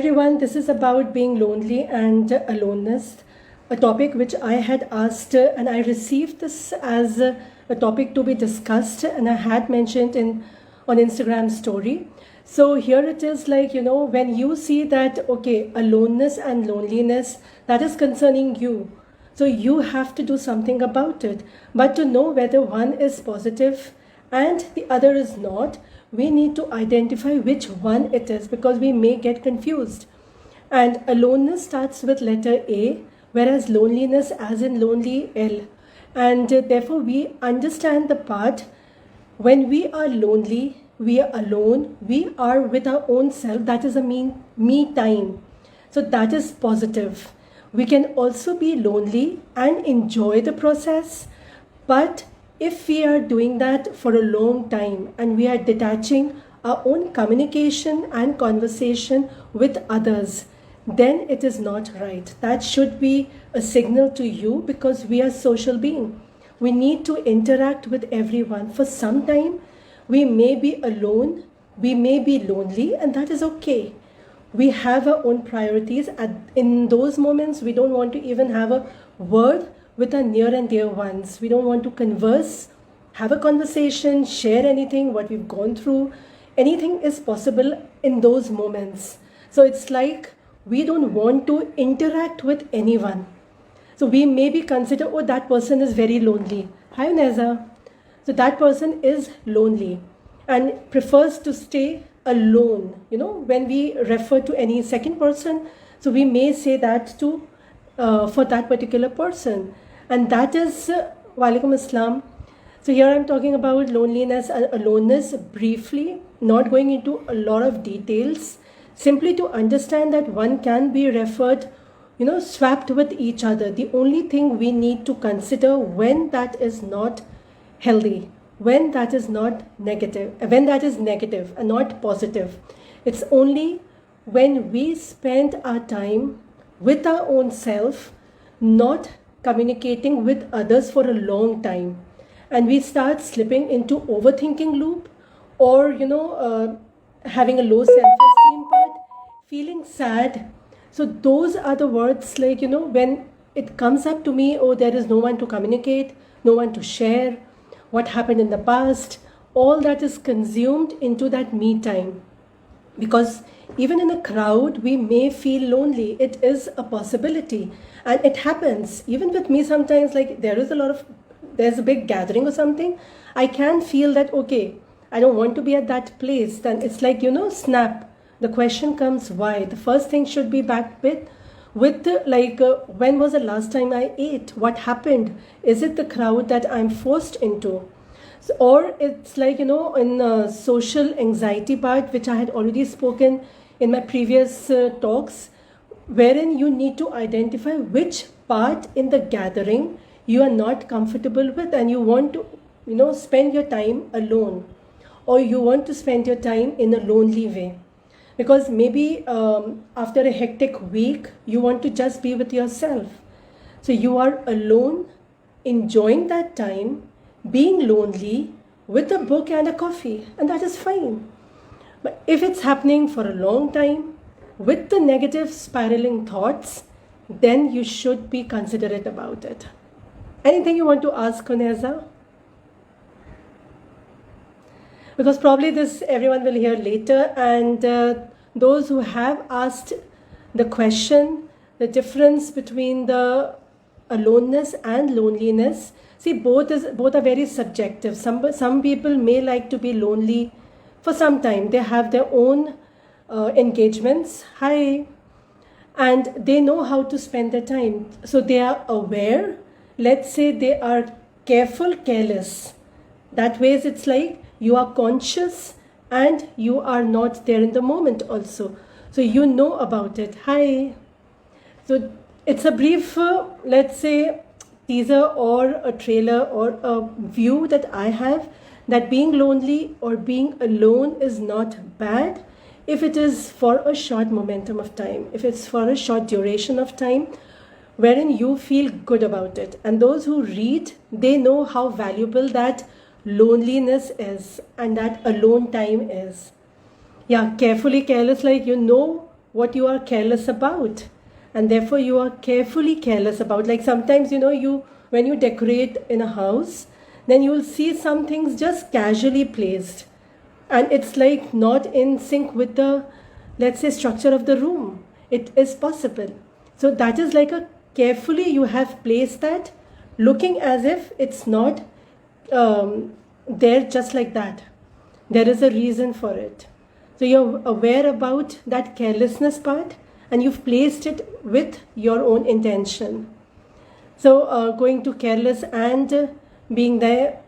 Everyone, this is about being lonely and aloneness, a topic which I had asked and I received this as a topic to be discussed, and I had mentioned in on Instagram story. So here it is, like, when you see that, okay, aloneness and loneliness, that is concerning you. So you have to do something about it. But to know whether one is positive and the other is not, we need to identify which one it is, because we may get confused. And aloneness starts with letter A, whereas loneliness as in lonely L. And therefore we understand the part when we are lonely, we are alone, we are with our own self. That is a me time. So that is positive. We can also be lonely and enjoy the process, but if we are doing that for a long time and we are detaching our own communication and conversation with others, then it is not right. That should be a signal to you, because we are social beings. We need to interact with everyone. For some time, we may be alone, we may be lonely, and that is okay. We have our own priorities. In those moments, we don't want to even have a word with our near and dear ones. We don't want to converse, have a conversation, share anything, what we've gone through. Anything is possible in those moments. So it's like we don't want to interact with anyone. So we maybe consider, oh, that person is very lonely. Hi, Neza. So that person is lonely and prefers to stay alone. When we refer to any second person, so we may say that to for that particular person. And that is Walaikum Assalam. So here I'm talking about loneliness and aloneness briefly, not going into a lot of details, simply to understand that one can be referred, swapped with each other. The only thing we need to consider when that is not healthy, when that is not negative, when that is negative and not positive. It's only when we spend our time with our own self, not communicating with others for a long time, and we start slipping into overthinking loop, or having a low self-esteem part, feeling sad. So those are the words, like, when it comes up to me, oh, there is no one to communicate, no one to share what happened in the past, all that is consumed into that me time. Because even in a crowd, we may feel lonely. It is a possibility. And it happens. Even with me sometimes, like there's a big gathering or something, I can feel that, okay, I don't want to be at that place. Then it's like, snap. The question comes, why? The first thing should be back with when was the last time I ate? What happened? Is it the crowd that I'm forced into? So, or it's like, in the social anxiety part, which I had already spoken in my previous talks, wherein you need to identify which part in the gathering you are not comfortable with, and you want to, spend your time alone, or you want to spend your time in a lonely way. Because maybe after a hectic week, you want to just be with yourself. So you are alone, enjoying that time, being lonely with a book and a coffee, and that is fine. But if it's happening for a long time with the negative spiraling thoughts, then you should be considerate about it. Anything you want to ask, Koneza? Because probably this everyone will hear later, and those who have asked the question, the difference between the aloneness and loneliness, see, both are very subjective. Some people may like to be lonely for some time. They have their own engagements. Hi. And they know how to spend their time. So they are aware. Let's say they are careful, careless. That way it's like you are conscious and you are not there in the moment also. So you know about it. Hi. So it's a brief, let's say, teaser or a trailer or a view that I have, that being lonely or being alone is not bad if it is for a short momentum of time, if it's for a short duration of time, wherein you feel good about it. And those who read, they know how valuable that loneliness is and that alone time is. Yeah, carefully careless, like what you are careless about, and therefore you are carefully careless about. Like sometimes, you when you decorate in a house, then you will see some things just casually placed, and it's like not in sync with the, let's say, structure of the room. It is possible. So that is like a carefully you have placed that, looking as if it's not there just like that. There is a reason for it. So you're aware about that carelessness part, and you've placed it with your own intention. So going to careless and being there,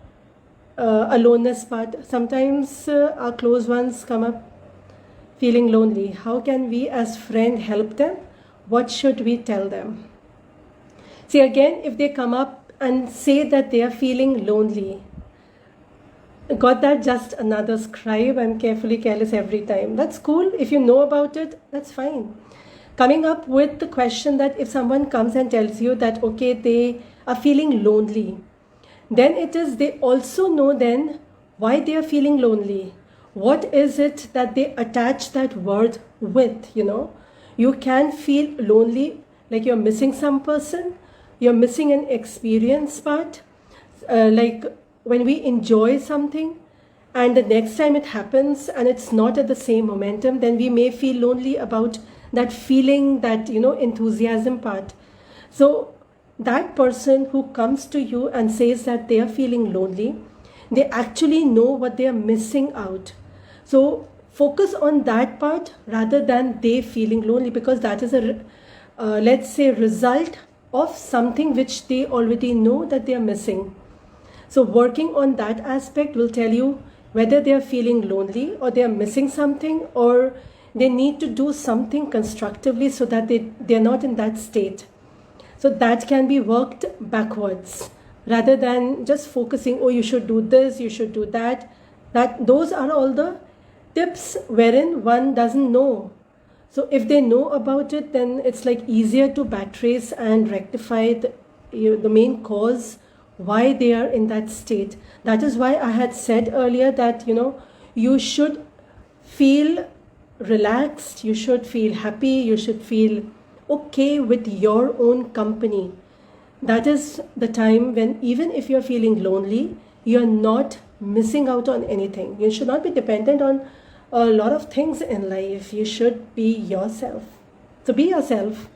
aloneness part. Sometimes our close ones come up feeling lonely. How can we as friend help them? What should we tell them? See, again, if they come up and say that they are feeling lonely, got that? Just another scribe. I'm carefully careless every time. That's cool. If you know about it, that's fine. Coming up with the question that if someone comes and tells you that, okay, they are feeling lonely, then it is they also know then why they are feeling lonely. What is it that they attach that word with, You can feel lonely like you're missing some person, you're missing an experience part, like when we enjoy something and the next time it happens and it's not at the same momentum, then we may feel lonely about that feeling, that, enthusiasm part. So that person who comes to you and says that they are feeling lonely, they actually know what they are missing out. So focus on that part rather than they feeling lonely, because that is a, let's say, result of something which they already know that they are missing. So working on that aspect will tell you whether they are feeling lonely or they are missing something, or they need to do something constructively so that they're not in that state. So that can be worked backwards rather than just focusing, oh, you should do this, you should do that. Those are all the tips wherein one doesn't know. So if they know about it, then it's like easier to backtrace and rectify the main cause why they are in that state. That is why I had said earlier that, you should feel relaxed, you should feel happy, you should feel okay with your own company. That is the time when, even if you're feeling lonely, you're not missing out on anything. You should not be dependent on a lot of things in life. You should be yourself. So be yourself.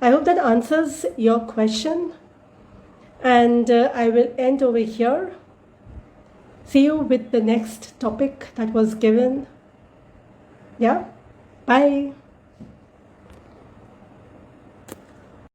I hope that answers your question. And I will end over here. See you with the next topic that was given. Yeah. Bye.